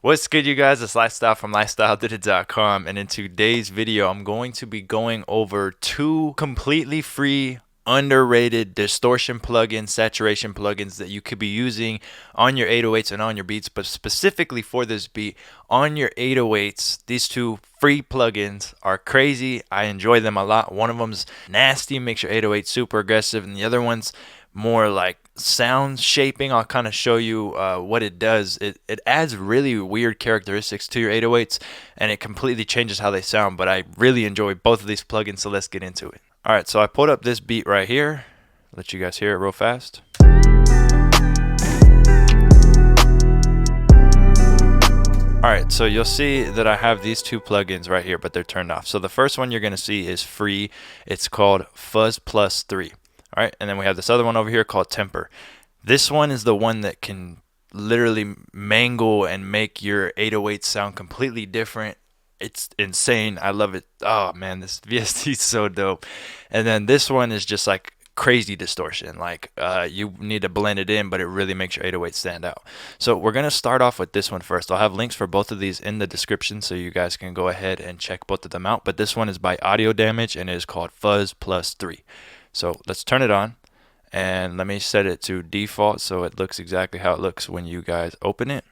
What's good, you guys? It's Lifestyle from lifestyledidit.com, and in today's video I'm going to be going over two completely free underrated distortion plugins, saturation plugins that you could be using on your 808s and on your beats. But specifically for this beat, on your 808s, these two free plugins are crazy. I enjoy them a lot. One of them's nasty, makes your 808 super aggressive, and the other one's more like sound shaping. I'll kind of show you what it does. It adds really weird characteristics to your 808s, and it completely changes how they sound. But I really enjoy both of these plugins, so let's get into it. All right, so I pulled up this beat right here. Let you guys hear it real fast. All right, so you'll see that I have these two plugins right here, but they're turned off. So the first one you're gonna see is free. It's called FuzzPlus 3. All right, and then we have this other one over here called Temper. This one is the one that can literally mangle and make your 808 sound completely different. It's insane. I love it. Oh man, this VST is so dope. And then this one is just like crazy distortion. Like you need to blend it in, but it really makes your 808 stand out. So we're gonna start off with this one first. I'll have links for both of these in the description, so you guys can go ahead and check both of them out. But this one is by Audio Damage and it is called FuzzPlus 3. So let's turn it on, and let me set it to default so it looks exactly how it looks when you guys open it.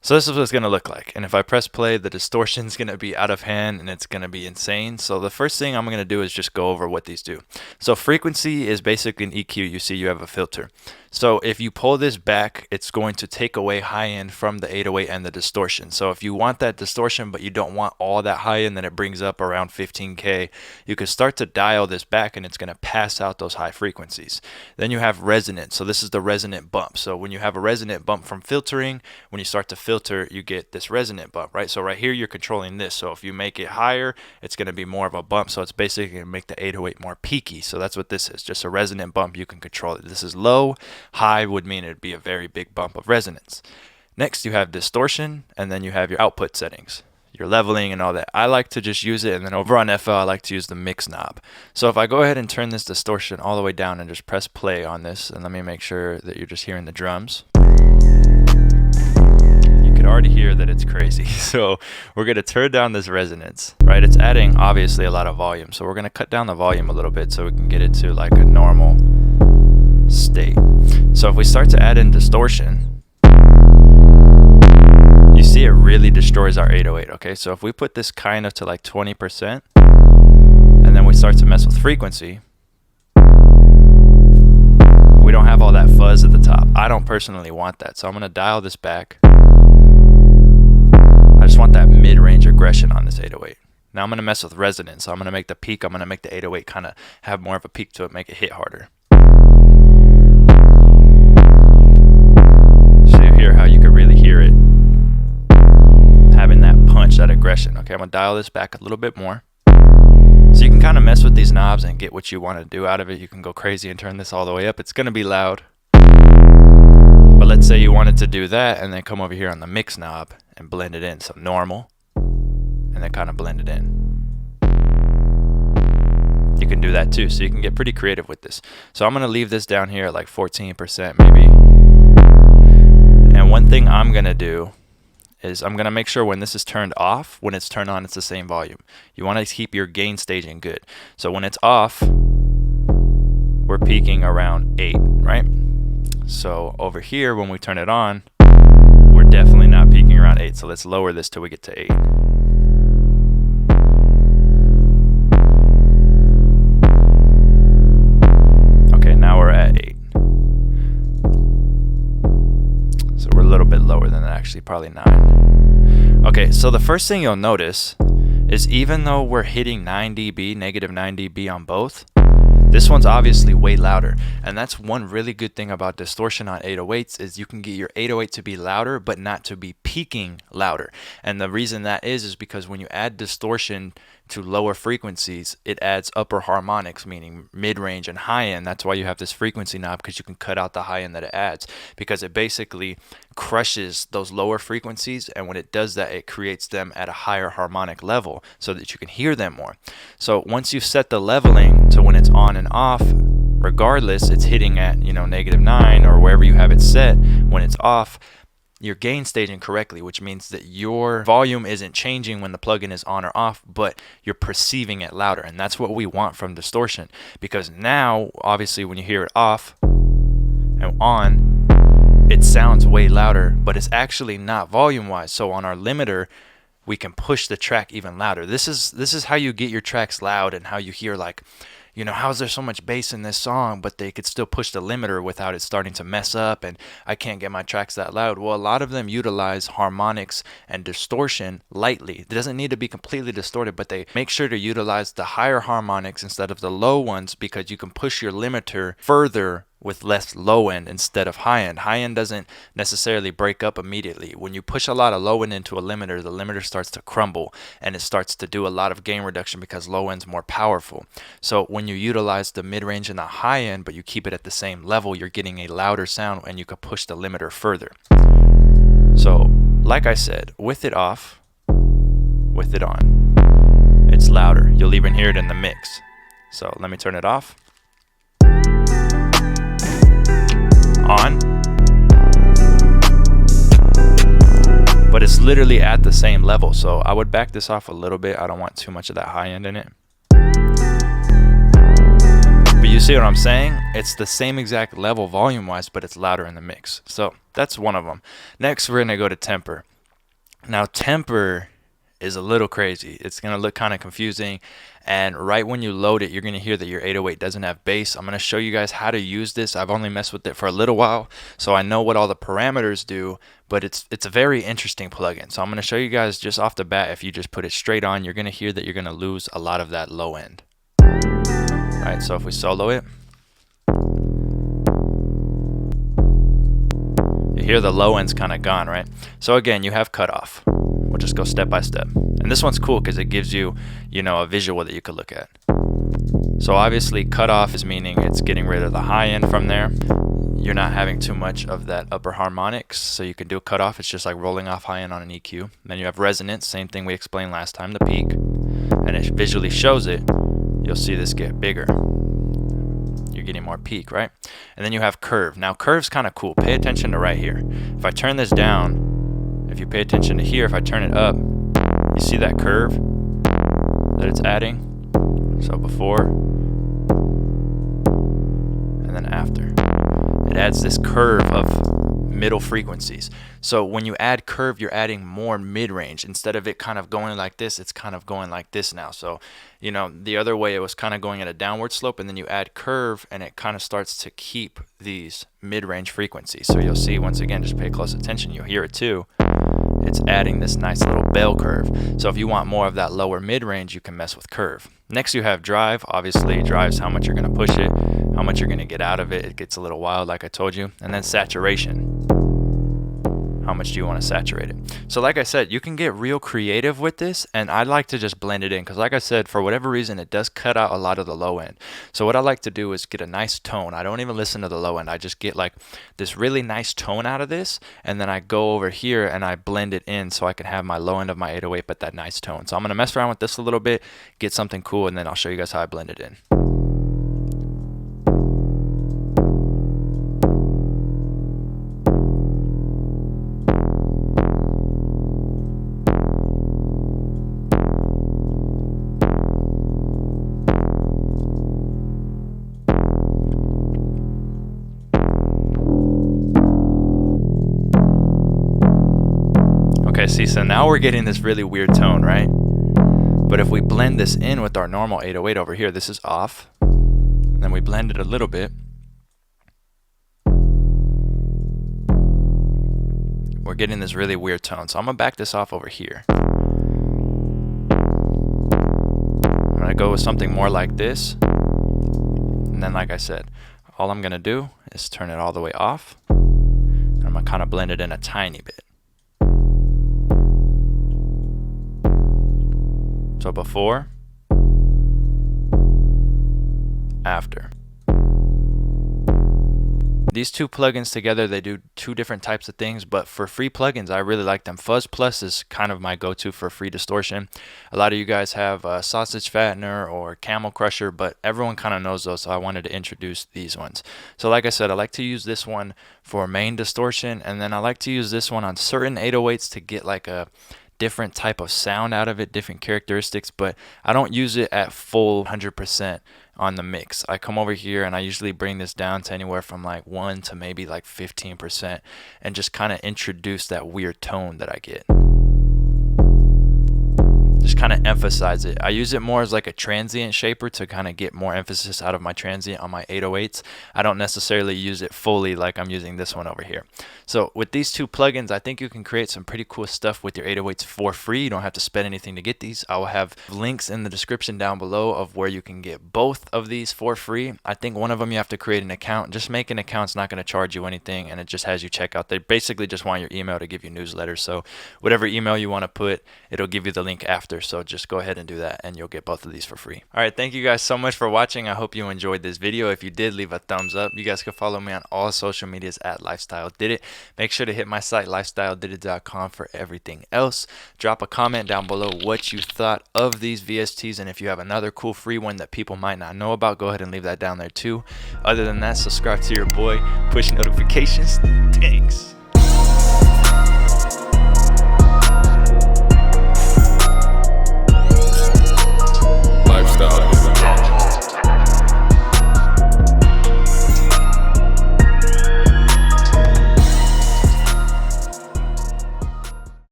So this is what it's going to look like, and if I press play, the distortion is going to be out of hand and it's going to be insane. So the first thing I'm going to do is just go over what these do. So frequency is basically an EQ. You see you have a filter. So if you pull this back, it's going to take away high end from the 808 and the distortion. So if you want that distortion but you don't want all that high end, then it brings up around 15K, you can start to dial this back and it's going to pass out those high frequencies. Then you have resonance. So this is the resonant bump. So when you have a resonant bump from filtering, when you start to filter, you get this resonant bump, right? So right here you're controlling this. So if you make it higher, it's going to be more of a bump. So it's basically going to make the 808 more peaky. So that's what this is, just a resonant bump. You can control it. This is low. High would mean it'd be a very big bump of resonance. Next you have distortion, and then you have your output settings, your leveling and all that. I like to just use it, and then over on FL I like to use the mix knob. So if I go ahead and turn this distortion all the way down and just press play on this, and let me make sure that you're just hearing the drums, you can already hear that it's crazy. So we're going to turn down this resonance, right? It's adding obviously a lot of volume, so we're going to cut down the volume a little bit so we can get it to like a normal state. So if we start to add in distortion, you see it really destroys our 808. Okay, so if we put this kind of to like 20%, and then we start to mess with frequency, we don't have all that fuzz at the top. I don't personally want that, so I'm going to dial this back. I just want that mid-range aggression on this 808. Now I'm going to mess with resonance, so I'm going to make the peak, I'm going to make the 808 kind of have more of a peak to it, make it hit harder. So you hear how you can really hear it having that punch, that aggression. Okay, I'm going to dial this back a little bit more. So you can kind of mess with these knobs and get what you want to do out of it. You can go crazy and turn this all the way up. It's going to be loud. But let's say you wanted to do that and then come over here on the mix knob and blend it in. So normal, and then kind of blend it in. You can do that too. So you can get pretty creative with this. So I'm going to leave this down here at like 14% maybe. And one thing I'm going to do is I'm going to make sure when this is turned off, when it's turned on, it's the same volume. You want to keep your gain staging good. So when it's off, we're peaking around 8, right? So over here, when we turn it on, we're definitely not peaking around 8. So let's lower this till we get to 8. Okay, now we're at 8. So we're a little bit lower than that, actually, probably 9. Okay, so the first thing you'll notice is even though we're hitting 9 dB, negative 9 dB on both, this one's obviously way louder. And that's one really good thing about distortion on 808s is you can get your 808 to be louder, but not to be peaking louder. And the reason that is because when you add distortion to lower frequencies, it adds upper harmonics, meaning mid-range and high-end. That's why you have this frequency knob, because you can cut out the high-end that it adds, because it basically crushes those lower frequencies, and when it does that, it creates them at a higher harmonic level so that you can hear them more. So once you set the leveling to when it's on and off, regardless, it's hitting at, you know, -9 or wherever you have it set. When it's off, you're gain staging correctly, which means that your volume isn't changing when the plugin is on or off, but you're perceiving it louder. And that's what we want from distortion, because now obviously when you hear it off and on, it sounds way louder, but it's actually not volume wise. So on our limiter, we can push the track even louder. This is how you get your tracks loud, and how you hear, like, you know, how is there so much bass in this song, but they could still push the limiter without it starting to mess up, and I can't get my tracks that loud. Well, a lot of them utilize harmonics and distortion lightly. It doesn't need to be completely distorted, but they make sure to utilize the higher harmonics instead of the low ones, because you can push your limiter further with less low end instead of high end. High end doesn't necessarily break up immediately. When you push a lot of low end into a limiter, the limiter starts to crumble and it starts to do a lot of gain reduction because low end's more powerful. So when you utilize the mid range and the high end, but you keep it at the same level, you're getting a louder sound and you can push the limiter further. So like I said, with it off, with it on, it's louder. You'll even hear it in the mix. So let me turn it off. On, but it's literally at the same level, so I would back this off a little bit. I don't want too much of that high end in it, but you see what I'm saying? It's the same exact level volume wise, but it's louder in the mix. So that's one of them. Next, we're gonna go to temper. Now temper is a little crazy. It's gonna look kind of confusing, and right when you load it, you're gonna hear that your 808 doesn't have bass. I'm gonna show you guys how to use this. I've only messed with it for a little while, so I know what all the parameters do, but it's a very interesting plugin. So I'm gonna show you guys just off the bat. If you just put it straight on, you're gonna hear that you're gonna lose a lot of that low end. All right, so if we solo it, you hear the low end's kind of gone, right? So again, you have cutoff. We'll just go step by step. And this one's cool because it gives you, you know, a visual that you could look at. So obviously cutoff is meaning it's getting rid of the high end from there. You're not having too much of that upper harmonics, so you can do a cutoff. It's just like rolling off high end on an EQ. Then you have resonance, same thing we explained last time, the peak. And it visually shows it. You'll see this get bigger. You're getting more peak, right? And then you have curve. Now curve's kind of cool. Pay attention to right here. If I turn this down, if you pay attention to here, if I turn it up, you see that curve that it's adding? So before and then after. It adds this curve of middle frequencies. So when you add curve, you're adding more mid-range. Instead of it kind of going like this, it's kind of going like this now. So, you know, the other way it was kind of going at a downward slope, and then you add curve and it kind of starts to keep these mid-range frequencies. So you'll see, once again, just pay close attention, you'll hear it too. It's adding this nice little bell curve. So if you want more of that lower mid-range, you can mess with curve. Next you have drive. Obviously drive's how much you're going to push it, how much you're going to get out of it. It gets a little wild like I told you. And then saturation. How much do you want to saturate it? So like I said, you can get real creative with this, and I like to just blend it in because like I said, for whatever reason, it does cut out a lot of the low end. So what I like to do is get a nice tone. I don't even listen to the low end. I just get like this really nice tone out of this, and then I go over here and I blend it in so I can have my low end of my 808 but that nice tone. So I'm going to mess around with this a little bit, get something cool, and then I'll show you guys how I blend it in. Okay, see, so now we're getting this really weird tone, right? But if we blend this in with our normal 808 over here, this is off. And then we blend it a little bit. We're getting this really weird tone. So I'm gonna back this off over here. I'm gonna go with something more like this. And then like I said, all I'm gonna do is turn it all the way off. And I'm gonna kind of blend it in a tiny bit. So before, these two plugins together, they do two different types of things, but for free plugins, I really like them. FuzzPlus is kind of my go-to for free distortion. A lot of you guys have Sausage Fattener or Camel Crusher, but everyone kind of knows those, so I wanted to introduce these ones. So like I said, I like to use this one for main distortion, and then I like to use this one on certain 808s to get like a different type of sound out of it, different characteristics, but I don't use it at full 100% on the mix. I come over here and I usually bring this down to anywhere from like 1 to maybe like 15% and just kind of introduce that weird tone that I get. Just kind of emphasize it. I use it more as like a transient shaper to kind of get more emphasis out of my transient on my 808s. I don't necessarily use it fully like I'm using this one over here. So with these two plugins, I think you can create some pretty cool stuff with your 808s for free. You don't have to spend anything to get these. I will have links in the description down below of where you can get both of these for free. I think one of them you have to create an account. Just make an account's not going to charge you anything, and it just has you check out. They basically just want your email to give you newsletters. So whatever email you want to put, it'll give you the link after. So just go ahead and do that and you'll get both of these for free. All right, thank you guys so much for watching. I hope you enjoyed this video. If you did, leave a thumbs up. You guys can follow me on all social medias at Lifestyle Did It. Make sure to hit my site lifestyledidit.com for everything else. Drop a comment down below what you thought of these VSTs, and if you have another cool free one that people might not know about, go ahead and leave that down there too. Other than that, subscribe to your boy, push notifications. Thanks.